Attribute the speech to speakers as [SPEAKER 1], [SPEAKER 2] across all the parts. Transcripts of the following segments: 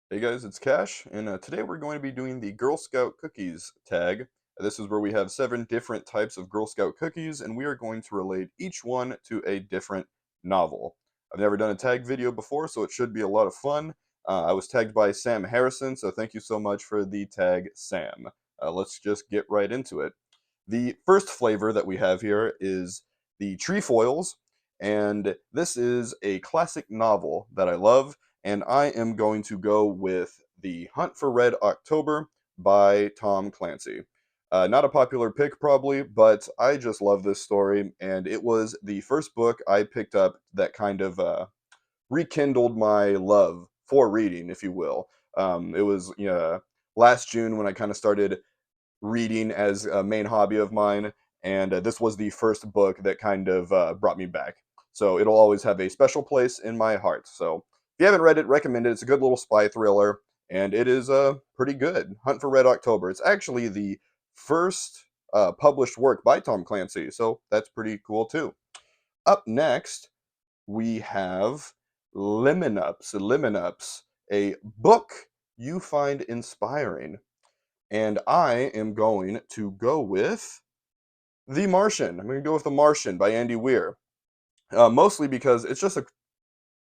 [SPEAKER 1] Hey guys, it's Cash, and today we're going to be doing the Girl Scout cookies tag. This is where we have 7 different types of Girl Scout cookies, and we are going to relate each one to a different novel. I've never done a tag video before, so it should be a lot of fun. I was tagged by Sam Harrison, so thank you so much for the tag, Sam. Let's just get right into it. The first flavor that we have here is the Trefoils, and this is a classic novel that I love, and I am going to go with The Hunt for Red October by Tom Clancy. Not a popular pick, probably, but I just love this story, and it was the first book I picked up that kind of rekindled my love for reading, if you will. It was last June when I kind of started reading as a main hobby of mine, and this was the first book that kind of brought me back. So it'll always have a special place in my heart. So if you haven't read it, recommend it. It's a good little spy thriller, and it is pretty good. Hunt for Red October. It's actually the first published work by Tom Clancy, so that's pretty cool too. Up next, we have Lemon Ups. Lemon Ups, a book you find inspiring. And I am going to go with The Martian. I'm going to go with The Martian by Andy Weir. Mostly because it's just a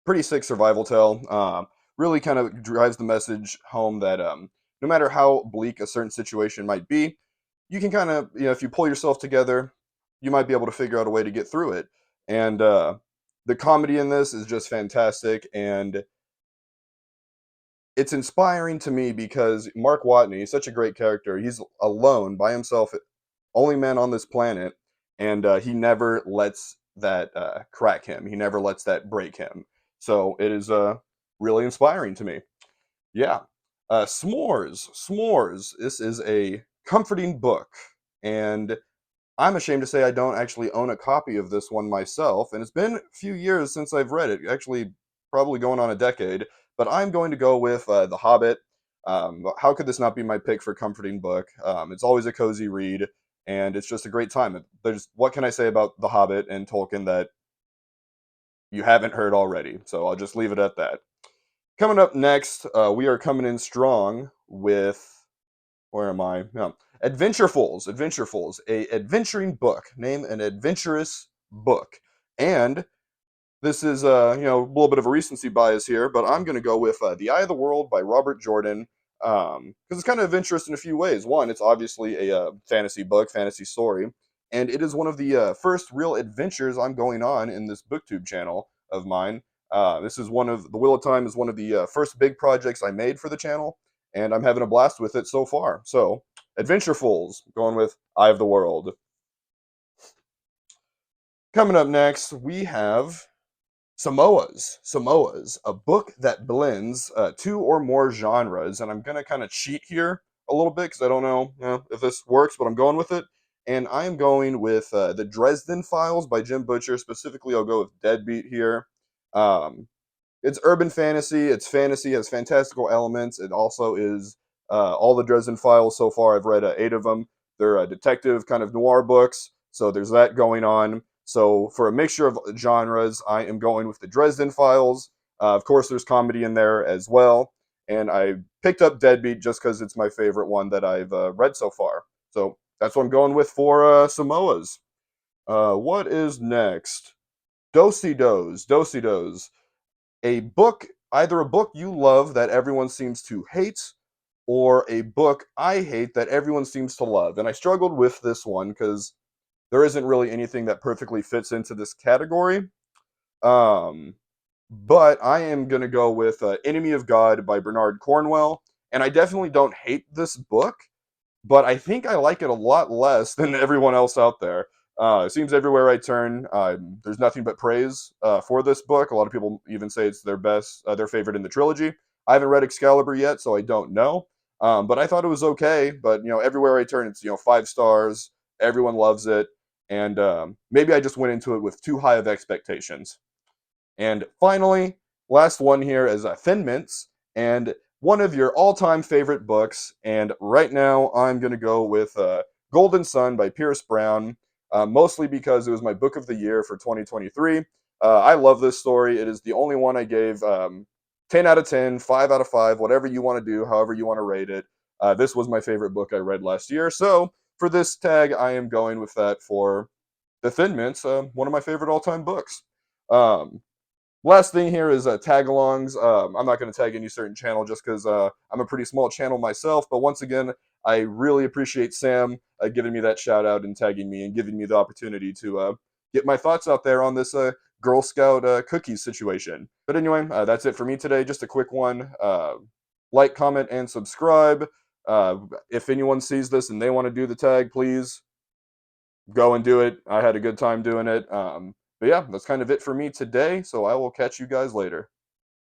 [SPEAKER 1] pretty sick survival tale. Really kind of drives the message home that no matter how bleak a certain situation might be, you can kind of, if you pull yourself together, you might be able to figure out a way to get through it. And the comedy in this is just fantastic. And it's inspiring to me because Mark Watney is such a great character. He's alone by himself, only man on this planet, and he never lets that crack him. He never lets that break him. So it is really inspiring to me. Yeah. S'mores. S'mores. This is a comforting book, and I'm ashamed to say I don't actually own a copy of this one myself, and it's been a few years since I've read it. Actually, probably going on a decade. But I'm going to go with The Hobbit. How could this not be my pick for comforting book? It's always a cozy read, and it's just a great time. There's what can I say about The Hobbit and Tolkien that you haven't heard already? So I'll just leave it at that. Coming up next, we are coming in strong with where am I? No. Adventurefuls. Adventurefuls. A adventuring book. Name an adventurous book. And this is a little bit of a recency bias here, but I'm going to go with The Eye of the World by Robert Jordan. Because it's kind of adventurous in a few ways. One, it's obviously a fantasy book, fantasy story, and it is one of the first real adventures I'm going on in this booktube channel of mine. This is one of the Wheel of Time is one of the first big projects I made for the channel, and I'm having a blast with it so far. So, Adventurefuls, going with Eye of the World. Coming up next, we have Samoas. Samoas, a book that blends 2 or more genres. And I'm going to kind of cheat here a little bit because I don't know if this works, but I'm going with it. And I'm going with The Dresden Files by Jim Butcher. Specifically, I'll go with Deadbeat here. Um, it's urban fantasy. It's fantasy, has fantastical elements. It also is all the Dresden Files so far. I've read 8 of them. They're detective kind of noir books. So there's that going on. So for a mixture of genres, I am going with the Dresden Files. Of course, there's comedy in there as well. And I picked up Deadbeat just because it's my favorite one that I've read so far. So that's what I'm going with for Samoas. What is next? Dosey Does. Dosey Does, a book, either a book you love that everyone seems to hate, or a book I hate that everyone seems to love. And I struggled with this one because there isn't really anything that perfectly fits into this category. Um, but I am going to go with Enemy of God by Bernard Cornwell. And I definitely don't hate this book, but I think I like it a lot less than everyone else out there. It seems everywhere I turn, there's nothing but praise for this book. A lot of people even say it's their best, their favorite in the trilogy. I haven't read Excalibur yet, so I don't know. But I thought it was okay. But everywhere I turn, it's 5 stars. Everyone loves it, and maybe I just went into it with too high of expectations. And finally, last one here is Thin Mints, and one of your all-time favorite books. And right now, I'm going to go with Golden Sun by Pierce Brown, mostly because it was my book of the year for 2023. I love this story. It is the only one I gave 10 out of 10, 5 out of 5, whatever you want to do, however you want to rate it. This was my favorite book I read last year. So for this tag, I am going with that for The Thin Mints, one of my favorite all-time books. Um, Last thing here is Tagalongs. I'm not going to tag any certain channel just because I'm a pretty small channel myself. But once again, I really appreciate Sam giving me that shout out and tagging me and giving me the opportunity to get my thoughts out there on this Girl Scout cookies situation. But anyway, that's it for me today. Just a quick one. Like, comment, and subscribe. If anyone sees this and they want to do the tag, please go and do it. I had a good time doing it. But yeah, that's kind of it for me today. So I will catch you guys later.